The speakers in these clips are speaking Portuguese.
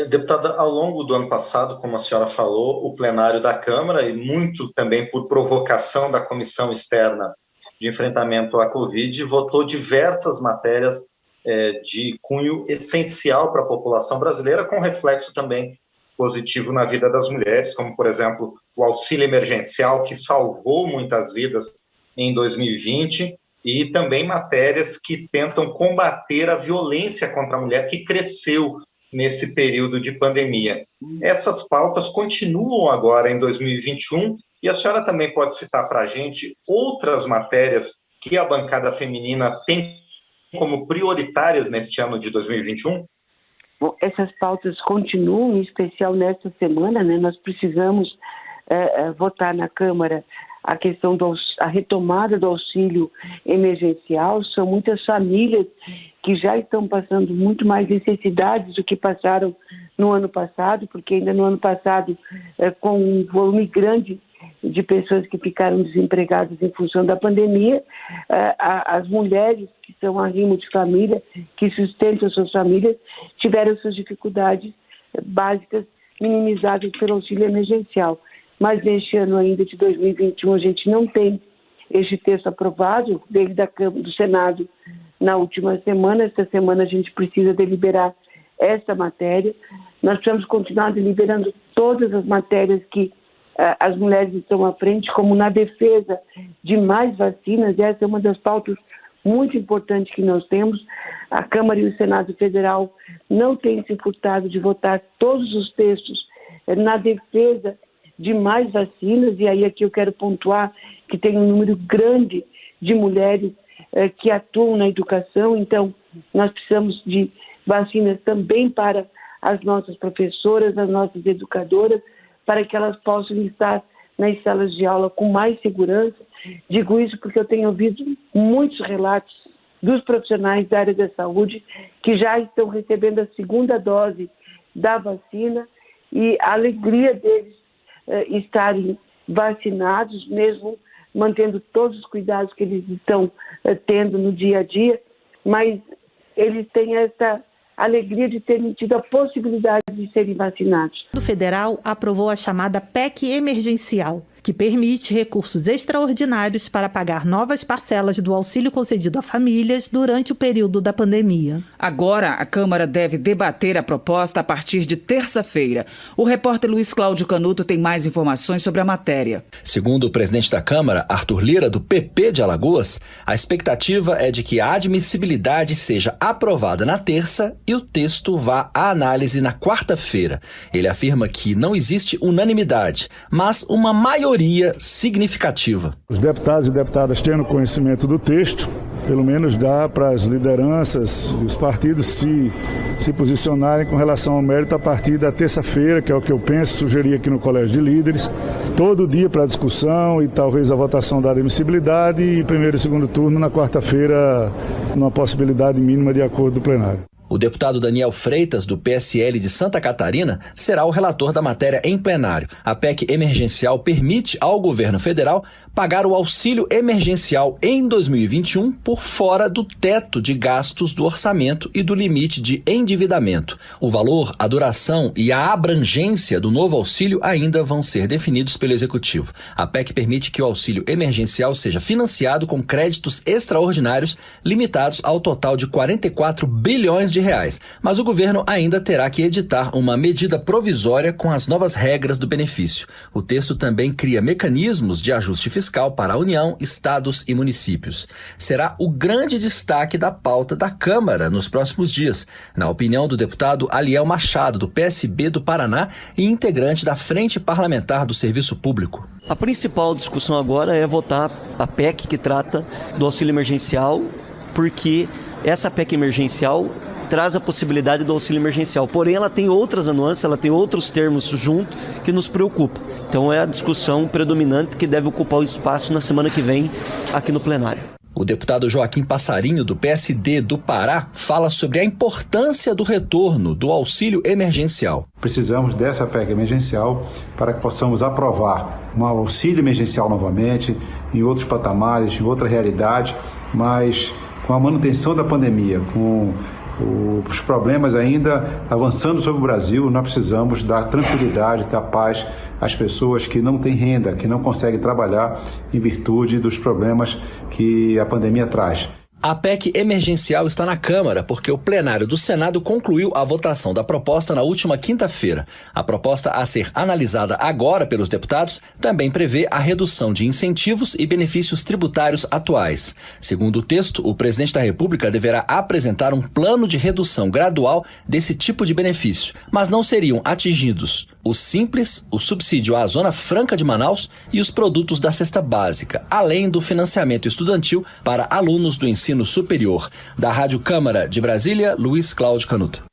Deputada, ao longo do ano passado, como a senhora falou, o plenário da Câmara, e muito também por provocação da Comissão Externa de Enfrentamento à Covid, votou diversas matérias de cunho essencial para a população brasileira, com reflexo também positivo na vida das mulheres, como, por exemplo, o auxílio emergencial, que salvou muitas vidas em 2020, e também matérias que tentam combater a violência contra a mulher, que cresceu nesse período de pandemia. Essas pautas continuam agora em 2021, e a senhora também pode citar para a gente outras matérias que a bancada feminina tem como prioritárias neste ano de 2021? Bom, essas pautas continuam, em especial nesta semana, né? Nós precisamos votar na Câmara a questão da retomada do auxílio emergencial. São muitas famílias que já estão passando muito mais necessidades do que passaram no ano passado, porque ainda no ano passado, com um volume grande de pessoas que ficaram desempregadas em função da pandemia, as mulheres que são arrimo de família, que sustentam suas famílias, tiveram suas dificuldades básicas minimizadas pelo auxílio emergencial. Mas neste ano ainda de 2021 a gente não tem este texto aprovado, desde da Câmara do Senado na última semana. Esta semana a gente precisa deliberar esta matéria. Nós precisamos continuar deliberando todas as matérias que as mulheres estão à frente, como na defesa de mais vacinas. Essa é uma das pautas muito importantes que nós temos. A Câmara e o Senado Federal não têm se furtado de votar todos os textos na defesa de mais vacinas, e aí aqui eu quero pontuar que tem um número grande de mulheres que atuam na educação. Então nós precisamos de vacinas também para as nossas professoras, as nossas educadoras, para que elas possam estar nas salas de aula com mais segurança. Digo isso porque eu tenho ouvido muitos relatos dos profissionais da área da saúde que já estão recebendo a segunda dose da vacina, e a alegria deles estarem vacinados, mesmo mantendo todos os cuidados que eles estão tendo no dia a dia, mas eles têm essa alegria de terem tido a possibilidade de serem vacinados. O federal aprovou a chamada PEC emergencial, que permite recursos extraordinários para pagar novas parcelas do auxílio concedido a famílias durante o período da pandemia. Agora, a Câmara deve debater a proposta a partir de terça-feira. O repórter Luiz Cláudio Canuto tem mais informações sobre a matéria. Segundo o presidente da Câmara, Arthur Lira, do PP de Alagoas, a expectativa é de que a admissibilidade seja aprovada na terça e o texto vá à análise na quarta-feira. Ele afirma que não existe unanimidade, mas uma maioria significativa. Os deputados e deputadas tendo conhecimento do texto, pelo menos dá para as lideranças e os partidos se posicionarem com relação ao mérito a partir da terça-feira, que é o que eu penso, sugeri aqui no Colégio de Líderes, todo dia para a discussão e talvez a votação da admissibilidade, e primeiro e segundo turno na quarta-feira, numa possibilidade mínima de acordo do plenário. O deputado Daniel Freitas, do PSL de Santa Catarina, será o relator da matéria em plenário. A PEC emergencial permite ao governo federal pagar o auxílio emergencial em 2021 por fora do teto de gastos do orçamento e do limite de endividamento. O valor, a duração e a abrangência do novo auxílio ainda vão ser definidos pelo Executivo. A PEC permite que o auxílio emergencial seja financiado com créditos extraordinários limitados ao total de 44 bilhões de reais, mas o governo ainda terá que editar uma medida provisória com as novas regras do benefício. O texto também cria mecanismos de ajuste fiscal para a União, estados e municípios. Será o grande destaque da pauta da Câmara nos próximos dias, na opinião do deputado Aliel Machado, do PSB do Paraná e integrante da Frente Parlamentar do Serviço Público. A principal discussão agora é votar a PEC que trata do auxílio emergencial, porque essa PEC emergencial traz a possibilidade do auxílio emergencial. Porém, ela tem outras nuances, ela tem outros termos junto que nos preocupam. Então, é a discussão predominante que deve ocupar o espaço na semana que vem aqui no plenário. O deputado Joaquim Passarinho, do PSD do Pará, fala sobre a importância do retorno do auxílio emergencial. Precisamos dessa PEC emergencial para que possamos aprovar um auxílio emergencial novamente, em outros patamares, em outra realidade, mas com a manutenção da pandemia, com os problemas ainda avançando sobre o Brasil, nós precisamos dar tranquilidade, dar paz às pessoas que não têm renda, que não conseguem trabalhar em virtude dos problemas que a pandemia traz. A PEC emergencial está na Câmara porque o plenário do Senado concluiu a votação da proposta na última quinta-feira. A proposta a ser analisada agora pelos deputados também prevê a redução de incentivos e benefícios tributários atuais. Segundo o texto, o presidente da República deverá apresentar um plano de redução gradual desse tipo de benefício, mas não seriam atingidos o Simples, o subsídio à Zona Franca de Manaus e os produtos da cesta básica, além do financiamento estudantil para alunos do ensino superior. Da Rádio Câmara de Brasília, Luiz Cláudio Canuto.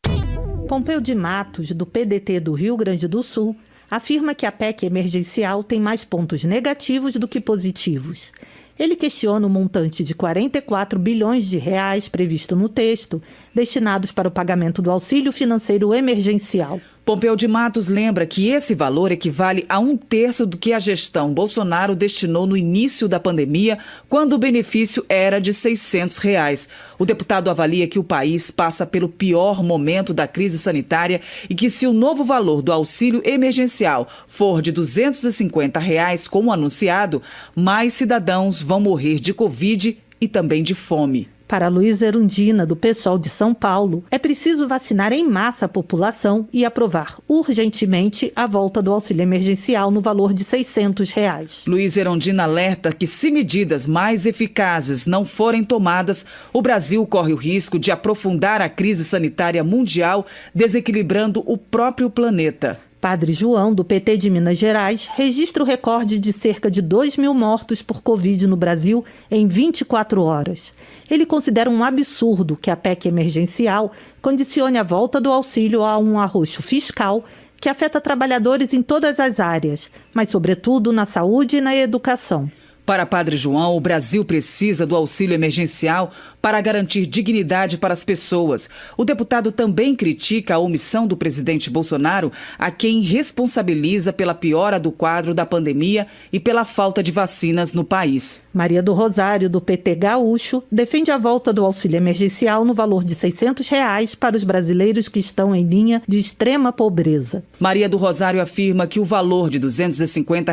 Pompeu de Matos, do PDT do Rio Grande do Sul, afirma que a PEC emergencial tem mais pontos negativos do que positivos. Ele questiona o montante de 44 bilhões de reais previsto no texto, destinados para o pagamento do auxílio financeiro emergencial. Pompeu de Matos lembra que esse valor equivale a 1/3 do que a gestão Bolsonaro destinou no início da pandemia, quando o benefício era de R$ 600. O deputado avalia que o país passa pelo pior momento da crise sanitária e que, se o novo valor do auxílio emergencial for de R$ 250, como anunciado, mais cidadãos vão morrer de Covid e também de fome. Para Luísa Erundina, do PSOL de São Paulo, é preciso vacinar em massa a população e aprovar urgentemente a volta do auxílio emergencial no valor de R$ 600. Luísa Erundina alerta que, se medidas mais eficazes não forem tomadas, o Brasil corre o risco de aprofundar a crise sanitária mundial, desequilibrando o próprio planeta. Padre João, do PT de Minas Gerais, registra o recorde de cerca de 2.000 mortos por Covid no Brasil em 24 horas. Ele considera um absurdo que a PEC emergencial condicione a volta do auxílio a um arroxo fiscal que afeta trabalhadores em todas as áreas, mas sobretudo na saúde e na educação. Para Padre João, o Brasil precisa do auxílio emergencial para garantir dignidade para as pessoas. O deputado também critica a omissão do presidente Bolsonaro, a quem responsabiliza pela piora do quadro da pandemia e pela falta de vacinas no país. Maria do Rosário, do PT Gaúcho, defende a volta do auxílio emergencial no valor de R$ 600 para os brasileiros que estão em linha de extrema pobreza. Maria do Rosário afirma que o valor de R$ 250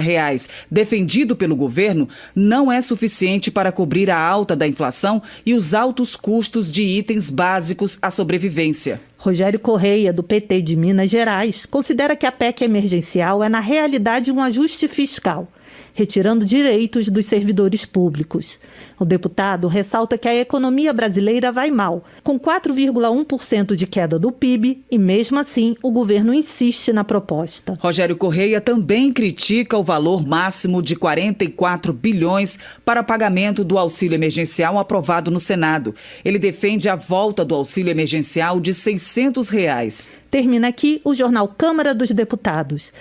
defendido pelo governo não é suficiente para cobrir a alta da inflação e os altos custos de itens básicos à sobrevivência. Rogério Correia, do PT de Minas Gerais, considera que a PEC emergencial é, na realidade, um ajuste fiscal, retirando direitos dos servidores públicos. O deputado ressalta que a economia brasileira vai mal, com 4,1% de queda do PIB, e mesmo assim o governo insiste na proposta. Rogério Correia também critica o valor máximo de 44 bilhões para pagamento do auxílio emergencial aprovado no Senado. Ele defende a volta do auxílio emergencial de R$ 600. Termina aqui o jornal Câmara dos Deputados.